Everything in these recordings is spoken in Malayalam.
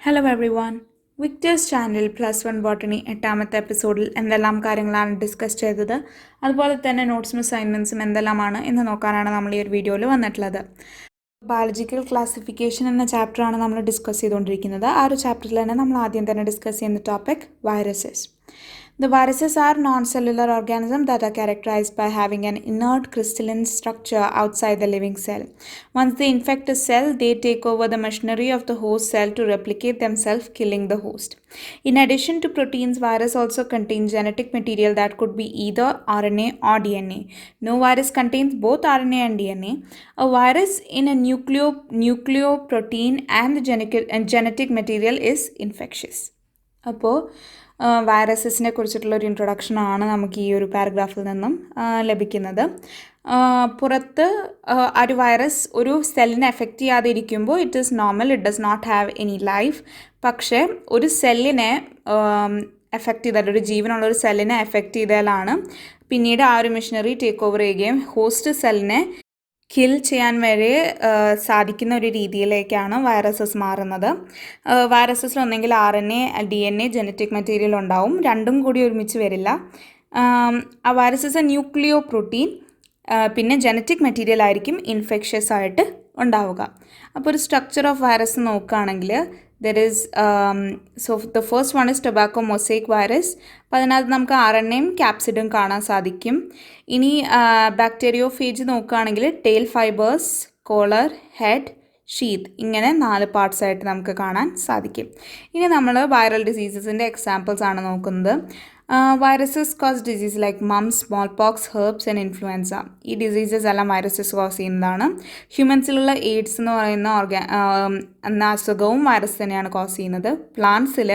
Hello everyone. Victor's channel +1 Botany എട്ടാമത്തെ എപ്പിസോഡിൽ എന്തെല്ലാം കാര്യങ്ങളാണ് ഡിസ്കസ് ചെയ്തത് അതുപോലെ തന്നെ നോട്ട്സും അസൈൻമെൻറ്റ്സും എന്തെല്ലാമാണ് എന്ന് നോക്കാനാണ് നമ്മൾ ഈ ഒരു വീഡിയോയിൽ വന്നിട്ടുള്ളത്. ബയോളജിക്കൽ ക്ലാസിഫിക്കേഷൻ എന്ന ചാപ്റ്ററാണ് നമ്മൾ ഡിസ്കസ് ചെയ്തുകൊണ്ടിരിക്കുന്നത്. ആ ഒരു ചാപ്റ്ററിൽ തന്നെ നമ്മൾ ആദ്യം തന്നെ ഡിസ്കസ് ചെയ്യുന്ന topic viruses. The viruses are non-cellular organisms that are characterized by having an inert crystalline structure outside the living cell. Once they infect a cell, they take over the machinery of the host cell to replicate themselves, killing the host. In addition to proteins, virus also contains genetic material that could be either RNA or DNA. No virus contains both RNA and DNA. A virus in a nucleoprotein and genetic material is infectious. അപ്പോൾ വൈറസസിനെ കുറിച്ചിട്ടുള്ളൊരു ഇൻട്രൊഡക്ഷനാണ് നമുക്ക് ഈ ഒരു പാരഗ്രാഫിൽ നിന്നും ലഭിക്കുന്നത്. പുറത്ത് ഒരു വൈറസ് ഒരു സെല്ലിനെ എഫക്റ്റ് ചെയ്യാതെ ഇരിക്കുമ്പോൾ it is normal, it does not have any life. പക്ഷേ ഒരു സെല്ലിനെ എഫക്റ്റ് ചെയ്താൽ, ഒരു ജീവനുള്ള ഒരു സെല്ലിനെ എഫക്റ്റ് ചെയ്താലാണ് പിന്നീട് ആ ഒരു മെഷീനറി ടേക്ക് ഓവർ ചെയ്യുകയും ഹോസ്റ്റ് സെല്ലിനെ കിൽ ചെയ്യാൻ വരെ സാധിക്കുന്ന ഒരു രീതിയിലേക്കാണ് വൈറസസ് മാറുന്നത്. വൈറസസിൽ ഒന്നെങ്കിൽ RNA, DNA, ജനറ്റിക് മെറ്റീരിയൽ ഉണ്ടാവും. രണ്ടും കൂടി ഒരുമിച്ച് വരില്ല. ആ വൈറസസ് ന്യൂക്ലിയോ പ്രോട്ടീൻ പിന്നെ ജനറ്റിക് മെറ്റീരിയൽ ആയിരിക്കും ഇൻഫെക്ഷ്യസ് ആയിട്ട് ഉണ്ടാവുക. അപ്പോൾ ഒരു സ്ട്രക്ചർ ഓഫ് വൈറസ് നോക്കുകയാണെങ്കിൽ there is so the first one is tobacco mosaic virus. അപ്പോൾ അതിനകത്ത് നമുക്ക് RNAയും ക്യാപ്സിഡും കാണാൻ സാധിക്കും. ഇനി ബാക്ടീരിയോഫേജ് നോക്കുകയാണെങ്കിൽ tail fibres, collar, head, sheath, ഇങ്ങനെ 4 പാർട്സ് ആയിട്ട് നമുക്ക് കാണാൻ സാധിക്കും. ഇനി നമ്മൾ വൈറൽ ഡിസീസസിൻ്റെ എക്സാമ്പിൾസ് ആണ് നോക്കുന്നത്. Viruses cos disease like moms, small pox, herbs and influenza. ഈ ഡിസീസസ് എല്ലാം വൈറസസ് കോസ് ചെയ്യുന്നതാണ്. ഹ്യൂമൻസിലുള്ള എയ്ഡ്സ് എന്ന് പറയുന്ന അസുഖവും വൈറസ് തന്നെയാണ് കോസ് ചെയ്യുന്നത്. പ്ലാന്റ്സിൽ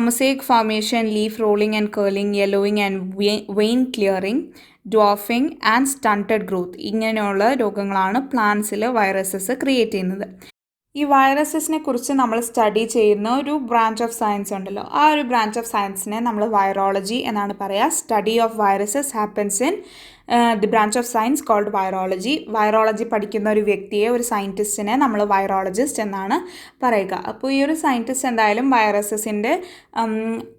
mosaic formation, leaf rolling and curling, yellowing and vein clearing, dwarfing and stunted growth, ഇങ്ങനെയുള്ള രോഗങ്ങളാണ് പ്ലാന്റ്സിൽ വൈറസസ് ക്രിയേറ്റ് ചെയ്യുന്നത്. ഈ വൈറസസിനെ കുറിച്ച് നമ്മൾ സ്റ്റഡി ചെയ്യുന്ന ഒരു ബ്രാഞ്ച് ഓഫ് സയൻസ് ഉണ്ടല്ലോ, ആ ഒരു ബ്രാഞ്ച് ഓഫ് സയൻസിനെ നമ്മൾ വൈറോളജി എന്നാണ് പറയുക. Study of viruses happens in the branch of science called virology. Virology പഠിക്കുന്ന ഒരു വ്യക്തിയെ, ഒരു സയൻറ്റിസ്റ്റിനെ നമ്മൾ വൈറോളജിസ്റ്റ് എന്നാണ് പറയുക. അപ്പോൾ ഈ ഒരു സയൻറ്റിസ്റ്റ് എന്തായാലും വൈറസസിൻ്റെ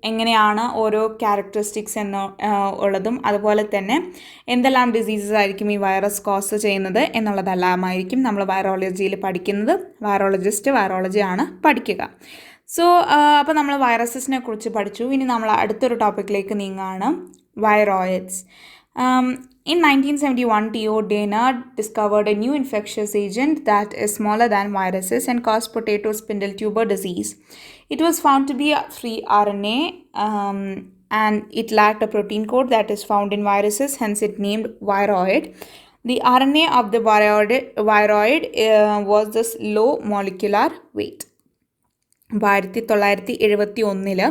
എങ്ങനെയാണ് ഓരോ ക്യാരക്ടറിസ്റ്റിക്സ് ഉള്ളതും അതുപോലെ തന്നെ എന്തെല്ലാം ഡിസീസസ് ആയിരിക്കും ഈ വൈറസ് കോസ് ചെയ്യുന്നത് എന്നുള്ളതെല്ലാമായിരിക്കും നമ്മൾ വൈറോളജിയിൽ പഠിക്കുന്നത്. വൈറോളജിസ്റ്റ് വൈറോളജിയാണ് പഠിക്കുക. സോ അപ്പോൾ നമ്മൾ വൈറസസിനെ കുറിച്ച് പഠിച്ചു. ഇനി നമ്മൾ അടുത്തൊരു ടോപ്പിക്കിലേക്ക് നീങ്ങുകയാണ്, viroids. In 1971, Theo Dana discovered a new infectious agent that is smaller than viruses and caused potato spindle tuber disease. It was found to be a free RNA and it lacked a protein code that is found in viruses, hence it named viroid. The RNA of the viroid was this low molecular weight. 1971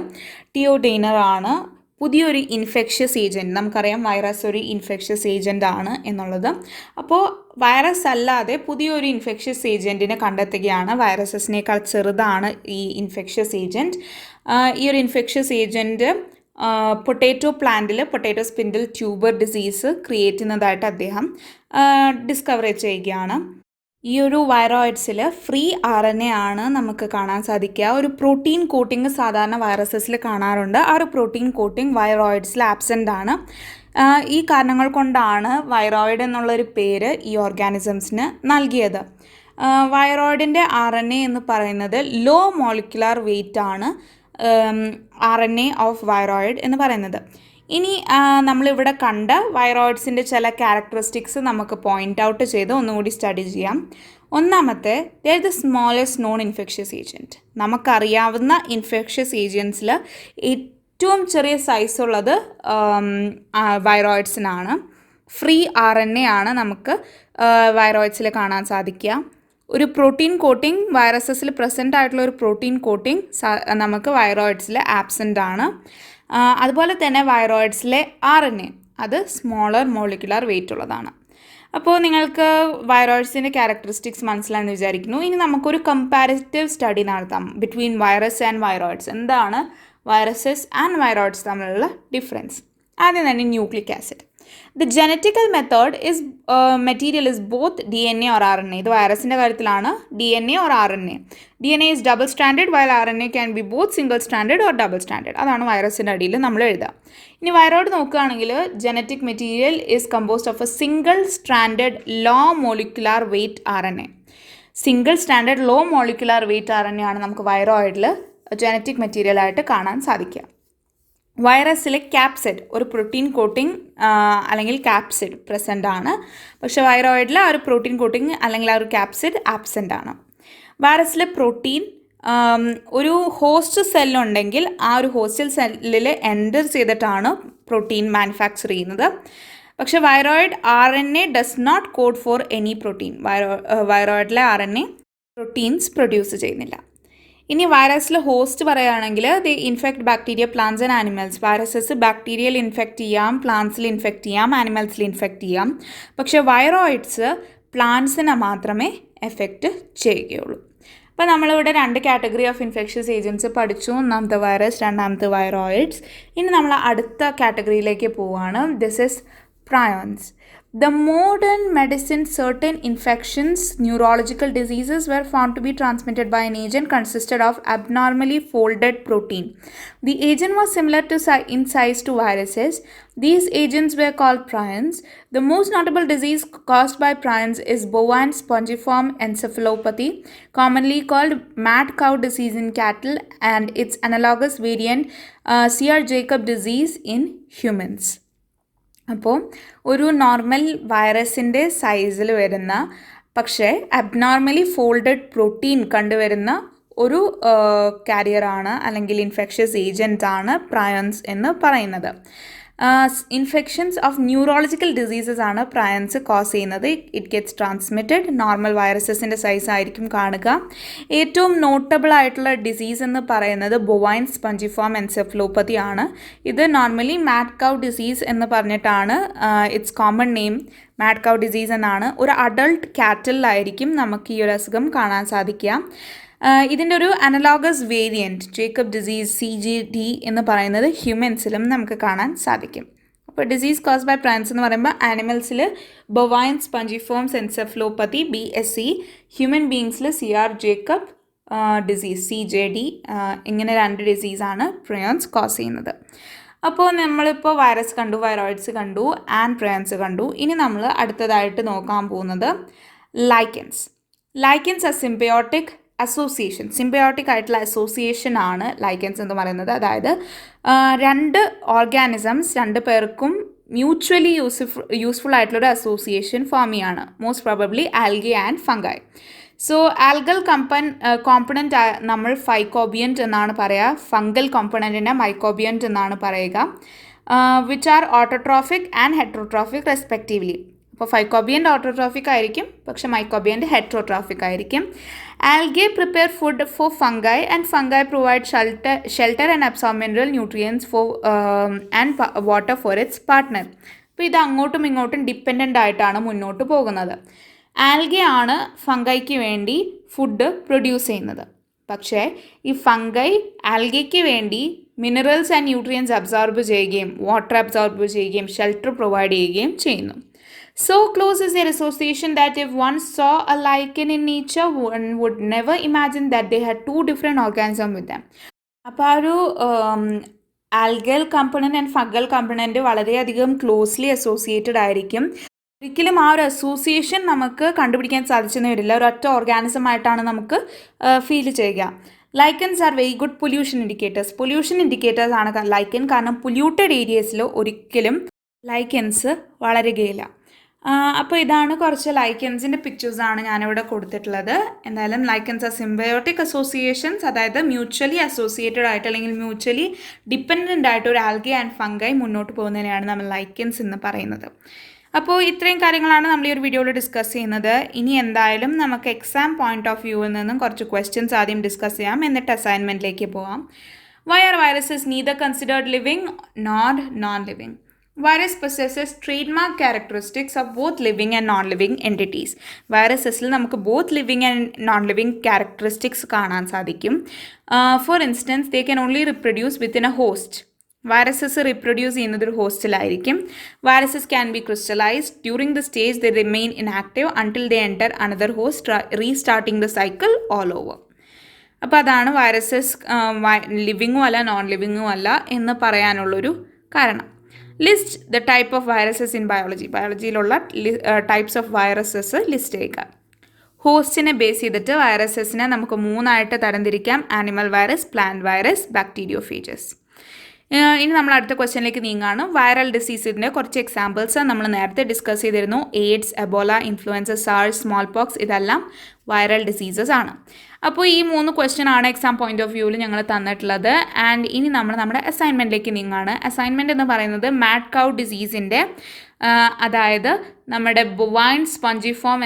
ടിയോ ഡെയ്നർ ആണ് പുതിയൊരു ഇൻഫെക്ഷ്യസ് ഏജൻറ്റ്, നമുക്കറിയാം വൈറസ് ഒരു ഇൻഫെക്ഷ്യസ് ഏജൻ്റ് ആണ് എന്നുള്ളത്. അപ്പോൾ വൈറസ് അല്ലാതെ പുതിയൊരു ഇൻഫെക്ഷ്യസ് ഏജൻറ്റിനെ കണ്ടെത്തുകയാണ്. വൈറസസിനേക്കാൾ ചെറുതാണ് ഈ ഇൻഫെക്ഷ്യസ് ഏജൻറ്റ്. ഈ ഒരു ഇൻഫെക്ഷ്യസ് ഏജൻറ്റ് പൊട്ടാറ്റോ പ്ലാന്റിൽ potato spindle tuber disease create ചെയ്യുന്നതായിട്ട് അദ്ദേഹം ഡിസ്കവർ ചെയ്യുകയാണ്. ഈ ഒരു വൈറോയിഡ്സിൽ ഫ്രീ RNA ആണ് നമുക്ക് കാണാൻ സാധിക്കുക. ഒരു പ്രോട്ടീൻ കോട്ടിങ് സാധാരണ വൈറസസിൽ കാണാറുണ്ട്. ആ ഒരു പ്രോട്ടീൻ കോട്ടിങ് വൈറോയിഡ്സിൽ ആബ്സെൻ്റ് ആണ്. ഈ കാരണങ്ങൾ കൊണ്ടാണ് വൈറോയിഡ് എന്നുള്ളൊരു പേര് ഈ ഓർഗാനിസംസിന് നൽകിയത്. വൈറോയിഡിൻ്റെ RNA എന്ന് പറയുന്നത് ലോ മോളിക്കുലാർ വെയ്റ്റ് ആണ് RNA ഓഫ് വൈറോയിഡ് എന്ന് പറയുന്നത്. ഇനി നമ്മളിവിടെ കണ്ട വൈറോയിഡ്സിൻ്റെ ചില ക്യാരക്ടറിസ്റ്റിക്സ് നമുക്ക് പോയിൻ്റ് ഔട്ട് ചെയ്ത് ഒന്നുകൂടി സ്റ്റഡി ചെയ്യാം. ഒന്നാമത്തെ, they are the smallest non infectious agent. നമുക്കറിയാവുന്ന ഇൻഫെക്ഷ്യസ് ഏജൻസിൽ ഏറ്റവും ചെറിയ സൈസുള്ളത് വൈറോയിഡ്സിനാണ്. ഫ്രീ RNA ആണ് നമുക്ക് വൈറോയിഡ്സിൽ കാണാൻ സാധിക്കുക. ഒരു പ്രോട്ടീൻ കോട്ടിംഗ് വൈറസസിൽ പ്രസൻ്റ് ആയിട്ടുള്ള ഒരു പ്രോട്ടീൻ കോട്ടിംഗ് നമുക്ക് വൈറോയിഡ്സിൽ ആബ്സെൻ്റ് ആണ്. അതുപോലെ തന്നെ വൈറോയിഡ്സിലെ RNA അത് സ്മോളർ മോളിക്കുലാർ വെയിറ്റ് ഉള്ളതാണ്. അപ്പോൾ നിങ്ങൾക്ക് വൈറോയിഡ്സിൻ്റെ ക്യാരക്ടറിസ്റ്റിക്സ് മനസ്സിലായെന്ന് വിചാരിക്കുന്നു. ഇനി നമുക്കൊരു കമ്പാരിറ്റീവ് സ്റ്റഡി നടത്താം ബിറ്റ്വീൻ വൈറസ് ആൻഡ് വൈറോയിഡ്സ്. എന്താണ് വൈറസസ് ആൻഡ് വൈറോയിഡ്സ് തമ്മിലുള്ള ഡിഫറൻസ്? ആദ്യം തന്നെ nucleic acid. The genetical method is material is both DNA or RNA. ഇത് വൈറസിൻ്റെ കാര്യത്തിലാണ് DNA or RNA. DNA is double stranded while RNA can be both single stranded or double stranded. അതാണ് വൈറസിൻ്റെ അടിയിൽ നമ്മൾ എഴുതുക. ഇനി വൈറോയിഡ് നോക്കുകയാണെങ്കിൽ genetic material is composed of a single stranded low molecular weight RNA. Single standard low molecular weight RNA ആണ് നമുക്ക് വൈറോയിഡിൽ ജനറ്റിക് മെറ്റീരിയലായിട്ട് കാണാൻ സാധിക്കുക. വൈറസിൽ ക്യാപ്സിഡ് ഒരു പ്രോട്ടീൻ കോട്ടിംഗ് അല്ലെങ്കിൽ ക്യാപ്സിഡ് പ്രസൻ്റ് ആണ്. പക്ഷേ വൈറോയിഡിൽ ആ ഒരു പ്രോട്ടീൻ കോട്ടിംഗ് അല്ലെങ്കിൽ ആ ഒരു ക്യാപ്സിഡ് ആബ്സെൻ്റ് ആണ്. വൈറസിൽ പ്രോട്ടീൻ ഒരു ഹോസ്റ്റ് സെല്ലുണ്ടെങ്കിൽ ആ ഒരു ഹോസ്റ്റൽ സെല്ലിൽ എൻ്റർ ചെയ്തിട്ടാണ് പ്രോട്ടീൻ മാനുഫാക്ചർ ചെയ്യുന്നത്. പക്ഷേ viroid RNA does not code for any protein. വൈറോയിഡിലെ RNA പ്രോട്ടീൻസ് പ്രൊഡ്യൂസ് ചെയ്യുന്നില്ല. ഇനി വൈറസിൽ ഹോസ്റ്റ് പറയുകയാണെങ്കിൽ they infect bacteria, plants and animals. Viruses ബാക്ടീരിയയിൽ ഇൻഫെക്റ്റ് ചെയ്യാം, പ്ലാന്റ്സിൽ ഇൻഫെക്റ്റ് ചെയ്യാം, ആനിമൽസിൽ ഇൻഫെക്റ്റ് ചെയ്യാം. പക്ഷേ വൈറോയിഡ്സ് പ്ലാന്റ്സിനെ മാത്രമേ എഫക്റ്റ് ചെയ്യുകയുള്ളൂ. അപ്പോൾ നമ്മളിവിടെ 2 കാറ്റഗറി ഓഫ് ഇൻഫെക്ഷ്യസ് ഏജൻറ്റ്സ് പഠിച്ചു. ഒന്നാമത്തെ വൈറസ്, രണ്ടാമത്തെ വൈറോയിഡ്സ്. ഇനി നമ്മൾ അടുത്ത കാറ്റഗറിയിലേക്ക് പോവുകയാണ്. This is prions. The modern medicine, certain infections, neurological diseases were found to be transmitted by an agent consisted of abnormally folded protein. The agent was similar in size to viruses. These agents were called prions. The most notable disease caused by prions is bovine spongiform encephalopathy, commonly called mad cow disease in cattle, and its analogous variant CH-2 disease in humans. അപ്പോൾ ഒരു നോർമൽ വൈറസിൻ്റെ സൈസിൽ വരുന്ന പക്ഷേ അബ്നോർമലി ഫോൾഡഡ് പ്രോട്ടീൻ കണ്ടുവരുന്ന ഒരു കാരിയറാണ് അല്ലെങ്കിൽ ഇൻഫെക്ഷ്യസ് ഏജൻ്റ് ആണ് പ്രയോൺസ് എന്ന് പറയുന്നത്. ഇൻഫെക്ഷൻസ് ഓഫ് ന്യൂറോളജിക്കൽ ഡിസീസസ് ആണ് പ്രയോൺസ് കോസ് ചെയ്യുന്നത്. It gets transmitted. നോർമൽ വൈറസസിൻ്റെ സൈസ് ആയിരിക്കും കാണുക. ഏറ്റവും നോട്ടബിൾ ആയിട്ടുള്ള ഡിസീസ് എന്ന് പറയുന്നത് ബൊവൈൻ സ്പഞ്ചിഫോം എൻസെഫലോപ്പതി ആണ്. ഇത് നോർമലി മാഡ് കൗ ഡിസീസ് എന്ന് പറഞ്ഞിട്ടാണ് it's common name. Mad cow disease എന്നാണ്. ഒരു അഡൾട്ട് കാറ്റലിലായിരിക്കും നമുക്ക് ഈ ഒരു അസുഖം കാണാൻ സാധിക്കുക. ഇതിൻ്റെ ഒരു analogous variant Jacob disease CG-D എന്ന് പറയുന്നത് ഹ്യൂമൻസിലും നമുക്ക് കാണാൻ സാധിക്കും. അപ്പോൾ ഡിസീസ് കോസ് ബൈ പ്രയോൺസ് എന്ന് പറയുമ്പോൾ ആനിമൽസിൽ bovine spongiforms encephalopathy BSE, human ബീങ്സിൽ CR-Jacob ഡിസീസ് CJ-D, ഇങ്ങനെ 2 ഡിസീസാണ് പ്രയോൺസ് കോസ് ചെയ്യുന്നത്. അപ്പോൾ നമ്മളിപ്പോൾ വൈറസ് കണ്ടു, വൈറോയിഡ്സ് കണ്ടു, ആൻഡ് പ്രയോൺസ് കണ്ടു. ഇനി നമ്മൾ അടുത്തതായിട്ട് നോക്കാൻ പോകുന്നത് lichens. Lichens are symbiotic association. Symbiotic ആയിട്ടുള്ള അസോസിയേഷൻ ആണ് ലൈക്കൻസ് എന്ന് പറയുന്നത്. അതായത് 2 ഓർഗാനിസംസ് 2 പേർക്കും മ്യൂച്വലി യൂസ്ഫുൾ ആയിട്ടുള്ളൊരു അസോസിയേഷൻ ഫോം ചെയ്യാണ്. Most probably algae and fungi. So algal component നമ്മൾ ഫൈക്കോബിയൻറ്റ് എന്നാണ് പറയുക. ഫംഗൽ കോമ്പണൻറ്റിനെ മൈക്കോബിയൻറ്റ് എന്നാണ് പറയുക. Which are autotrophic and heterotrophic respectively. അപ്പോൾ ഫൈക്കോബിയൻ്റ് ഓട്ടോട്രോഫിക് ആയിരിക്കും, പക്ഷെ മൈക്കോബിയൻ്റ് ഹെട്രോട്രോഫിക് ആയിരിക്കും. Algae prepare food for fungi and fungi provide shelter and absorb mineral nutrients and water for its partner. അപ്പോൾ ഇത് അങ്ങോട്ടും ഇങ്ങോട്ടും ഡിപ്പെൻഡൻ്റ് ആയിട്ടാണ് മുന്നോട്ട് പോകുന്നത്. ആൽഗെ ആണ് ഫംഗൈക്ക് വേണ്ടി ഫുഡ് പ്രൊഡ്യൂസ് ചെയ്യുന്നത്. പക്ഷേ ഈ ഫംഗൈ ആൽഗയ്ക്ക് വേണ്ടി മിനറൽസ് ആൻഡ് ന്യൂട്രിയൻസ് അബ്സോർബ് ചെയ്യുകയും വാട്ടർ അബ്സോർബ് ചെയ്യുകയും ഷെൽട്ടർ പ്രൊവൈഡ് ചെയ്യുകയും ചെയ്യുന്നു. So close is their association that if one saw a lichen in nature, one would never imagine that they had 2 different organisms with them. അപ്പോൾ ആ ഒരു algal component and fungal component വളരെയധികം ക്ലോസ്ലി അസോസിയേറ്റഡ് ആയിരിക്കും. ഒരിക്കലും ആ ഒരു അസോസിയേഷൻ നമുക്ക് കണ്ടുപിടിക്കാൻ സാധിച്ചെന്ന് വരില്ല. ഒരൊറ്റ ഓർഗാനിസം ആയിട്ടാണ് നമുക്ക് ഫീൽ ചെയ്യുക. Lichens are very good pollution indicators. Pollution indicators ആണ് ലൈക്കൻ. കാരണം പൊല്യൂട്ടഡ് ഏരിയസിൽ ഒരിക്കലും ലൈക്കൻസ് വളരുകയില്ല. അപ്പോൾ ഇതാണ് കുറച്ച് ലൈക്കൻസിൻ്റെ പിക്ചേഴ്സാണ് ഞാനിവിടെ കൊടുത്തിട്ടുള്ളത്. എന്തായാലും ലൈക്കൻസ് ആർ സിംബയോട്ടിക് അസോസിയേഷൻസ്, അതായത് മ്യൂച്വലി അസോസിയേറ്റഡ് ആയിട്ട് അല്ലെങ്കിൽ മ്യൂച്വലി ഡിപ്പെൻഡൻ്റ് ആയിട്ട് ഒരു ആൽഗെ ആൻഡ് ഫംഗൈ മുന്നോട്ട് പോകുന്നതിനെയാണ് നമ്മൾ ലൈക്കൻസ് എന്ന് പറയുന്നത്. അപ്പോൾ ഇത്രയും കാര്യങ്ങളാണ് നമ്മൾ ഈ ഒരു വീഡിയോയിൽ ഡിസ്കസ് ചെയ്യുന്നത്. ഇനി എന്തായാലും നമുക്ക് എക്സാം പോയിന്റ് ഓഫ് വ്യൂവിൽ നിന്നും കുറച്ച് ക്വസ്റ്റ്യൻസ് ആദ്യം ഡിസ്കസ് ചെയ്യാം, എന്നിട്ട് അസൈൻമെൻറ്റിലേക്ക് പോകാം. Why are viruses neither considered living nor non living? Virus possesses trademark characteristics of both living and non-living entities. വൈറസസിൽ നമുക്ക് both living and non living characteristics കാണാൻ സാധിക്കും. For instance, they can only reproduce within a host. Viruses reproduce ചെയ്യുന്നത് ഒരു ഹോസ്റ്റിലായിരിക്കും. Viruses can be crystallised during the stage they remain inactive until they enter another host restarting the cycle all over. അപ്പോൾ അതാണ് വൈറസസ് ലിവിങ്ങും അല്ല നോൺ ലിവിങ്ങും അല്ല എന്ന് പറയാനുള്ളൊരു കാരണം. List the type of viruses in biology. ബയോളജിയിലുള്ള ടൈപ്സ് ഓഫ് വൈറസസ് ലിസ്റ്റ് ചെയ്യുക. ഹോസ്റ്റിനെ ബേസ് ചെയ്തിട്ട് വൈറസസിനെ നമുക്ക് 3ആയിട്ട് തരംതിരിക്കാം: animal virus, plant virus, bacteriophages. ഇനി നമ്മൾ അടുത്ത ക്വസ്റ്റ്യനിലേക്ക് നീങ്ങാണ്. വൈറൽ ഡിസീസിൻ്റെ കുറച്ച് എക്സാമ്പിൾസ് നമ്മൾ നേരത്തെ ഡിസ്കസ് ചെയ്തിരുന്നു. AIDS, Ebola, influenza, SARS, small pox, ഇതെല്ലാം വൈറൽ ഡിസീസസ് ആണ്. അപ്പോൾ ഈ 3 ക്വസ്റ്റ്യൻ ആണ് എക്സാം പോയിന്റ് ഓഫ് വ്യൂവിൽ ഞങ്ങൾ തന്നിട്ടുള്ളത്. ആൻഡ് ഇനി നമ്മൾ നമ്മുടെ അസൈൻമെൻറ്റിലേക്ക് നീങ്ങാണ്. അസൈൻമെൻറ്റ് എന്ന് പറയുന്നത് മാഡ് കൗ ഡിസീസിൻ്റെ അതായത് നമ്മുടെ ബൊവൈൻ സ്പോഞ്ചിഫോം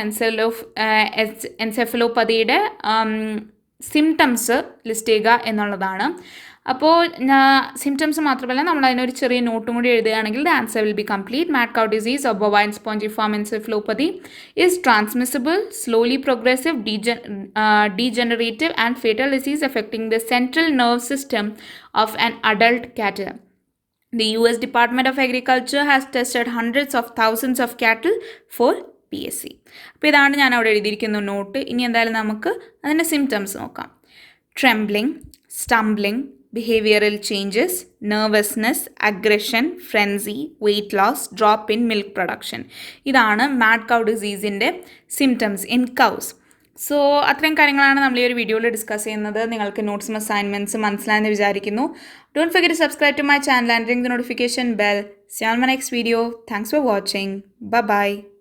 എൻസെഫലോപ്പതിയുടെ സിംറ്റംസ് ലിസ്റ്റ് ചെയ്യുക എന്നുള്ളതാണ്. അപ്പോൾ സിംറ്റംസ് മാത്രമല്ല നമ്മൾ അതിനൊരു ചെറിയ നോട്ടും കൂടി എഴുതുകയാണെങ്കിൽ the answer will be complete. Mad cow disease of bovine spongiform encephalopathy is transmissible, slowly progressive, degenerative and fatal disease affecting the central nerve system of an adult cattle. The US Department of Agriculture has tested hundreds of thousands of cattle for PSC. അപ്പോൾ ഇതാണ് ഞാൻ അവിടെ എഴുതിയിരിക്കുന്ന നോട്ട്. ഇനി എന്തായാലും നമുക്ക് അതിൻ്റെ സിംറ്റംസ് നോക്കാം. Trembling, stumbling, behavioral changes, nervousness, aggression, frenzy, weight loss, drop in milk production. ഇതാണ് മാഡ് കൗ ഡിസീസിൻ്റെ സിംറ്റംസ് ഇൻ കൗസ്. സോ അത്രയും കാര്യങ്ങളാണ് നമ്മൾ ഈ ഒരു വീഡിയോയിൽ ഡിസ്കസ് ചെയ്യുന്നത്. നിങ്ങൾക്ക് നോട്ട്സും അസൈൻമെൻറ്റ്സും മനസ്സിലായെന്ന് വിചാരിക്കുന്നു. Don't forget to subscribe to my channel and ring the notification bell. See you on my next video. Thanks for watching. Bye bye.